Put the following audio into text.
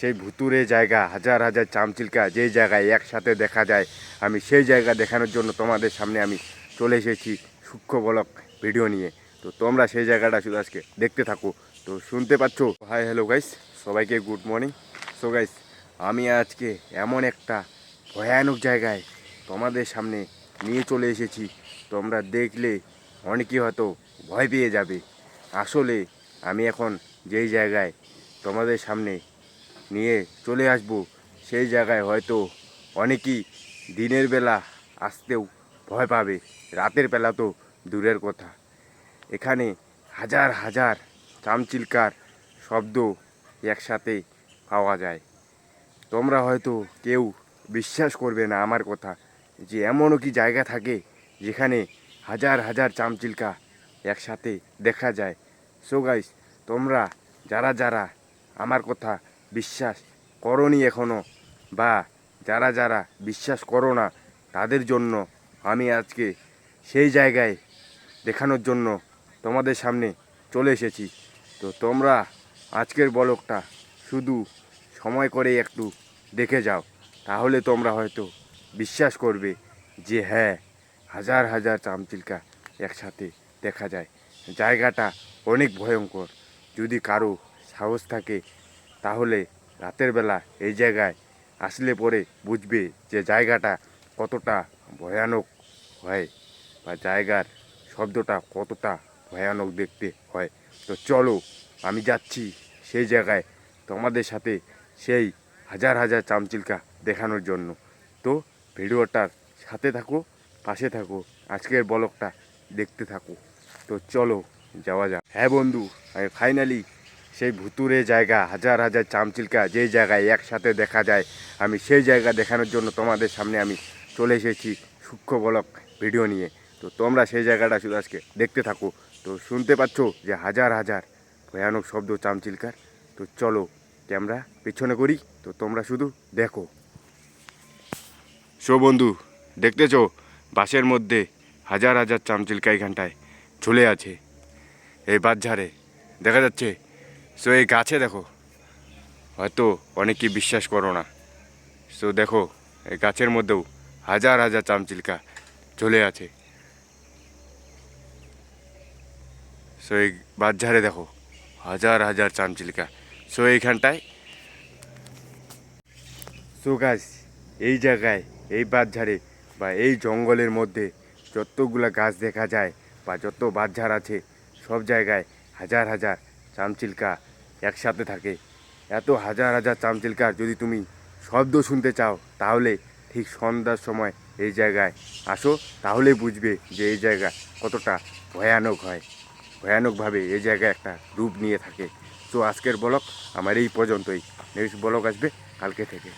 সেই ভুতুরে জায়গা, হাজার হাজার চামচিল্কা যেই জায়গায় একসাথে দেখা যায়, আমি সেই জায়গা দেখানোর জন্য তোমাদের সামনে আমি চলে এসেছি সূক্ষ্ম ব্লগ ভিডিও নিয়ে। তো তোমরা সেই জায়গাটা শুধু আজকে দেখতে থাকো। তো শুনতে পাচ্ছ, হাই হ্যালো গাইস, সবাইকে গুড মর্নিং। সো গাইস, আমি আজকে এমন একটা ভয়ানক জায়গায় তোমাদের সামনে নিয়ে চলে এসেছি, তোমরা দেখলে অনেকেই হয়তো ভয় পেয়ে যাবে। আসলে আমি এখন যেই জায়গায় তোমাদের সামনে নিয়ে চলে আসব, সেই জায়গায় হয়তো অনেকেই দিনের বেলা আসতেও ভয় পাবে, রাতের বেলা তো দূরের কথা। এখানে হাজার হাজার চামচিল্কার শব্দ একসাথে পাওয়া যায়। তোমরা হয়তো কেউ বিশ্বাস করবে না আমার কথা, যে এমনও কি জায়গা থাকে যেখানে হাজার হাজার চামচিল্কা একসাথে দেখা যায়। সো গাইস, তোমরা যারা যারা আমার কথা বিশ্বাস করোনি এখনও, বা যারা যারা বিশ্বাস করো না, তাদের জন্য আমি আজকে সেই জায়গায় দেখানোর জন্য তোমাদের সামনে চলে এসেছি। তো তোমরা আজকের ব্লগটা শুধু সময় করে একটু দেখে যাও, তাহলে তোমরা হয়তো বিশ্বাস করবে যে হ্যাঁ, হাজার হাজার চামচিল্কা একসাথে দেখা যায়। জায়গাটা অনেক ভয়ঙ্কর। যদি কারো সাহস থাকে তাহলে রাতের বেলা এই জায়গায় আসলে পরে বুঝবে যে জায়গাটা কতটা ভয়ানক হয়, বা জায়গার শব্দটা কতটা ভয়ানক দেখতে হয়। তো চলো, আমি যাচ্ছি সেই জায়গায় তোমাদের সাথে সেই হাজার হাজার চামচিল্কা দেখানোর জন্য। তো ভিডিওটার সাথে থাকো, পাশে থাকো, আজকের ব্লগটা দেখতে থাকো। তো চলো যাওয়া যাক। হ্যাঁ বন্ধু, আমি ফাইনালি সেই ভুতুরে জায়গা, হাজার হাজার চামচিল্কা যেই জায়গায় একসাথে দেখা যায়, আমি সেই জায়গা দেখানোর জন্য তোমাদের সামনে আমি চলে এসেছি সূক্ষ্ম ব্লগ ভিডিও নিয়ে। তো তোমরা সেই জায়গাটা শুধু আজকে দেখতে থাকো। তো শুনতে পাচ্ছ যে হাজার হাজার ভয়ানক শব্দ চামচিল্কার। তো চলো ক্যামেরা পেছনে করি, তো তোমরা শুধু দেখো। সো বন্ধু, দেখতেছ বাসের মধ্যে হাজার হাজার চামচিল্কা এখানটায় ঝুলে আছে, এই বাঁশঝাড়ে দেখা যাচ্ছে। সো এই গাছে দেখো, হয়তো অনেকেই বিশ্বাস করো না। সো দেখো, এই গাছের মধ্যেও হাজার হাজার চামচিল্কা ঝুলে আছে। সো এই বাঁশঝাড়ে দেখো হাজার হাজার চামচিল্কা। সো এইখানটায়, সো গাছ, এই জায়গায়, এই বাঁশঝাড়ে বা এই জঙ্গলের মধ্যে যতগুলা গাছ দেখা যায় বা যত বাঁশঝাড় আছে, সব জায়গায় হাজার হাজার চামচিল্কা একসাথে থাকে। এত হাজার হাজার চামচিল্কার যদি তুমি শব্দ শুনতে চাও, তাহলে ঠিক সন্ধ্যার সময় এই জায়গায় আসো, তাহলেই বুঝবে যে এই জায়গা কতটা ভয়ানক হয়, ভয়ানকভাবে এই জায়গায় একটা রূপ নিয়ে থাকে। তো আজকের ব্লগ আমার এই পর্যন্তই। নেক্সট ব্লগ আসবে কালকে থেকে।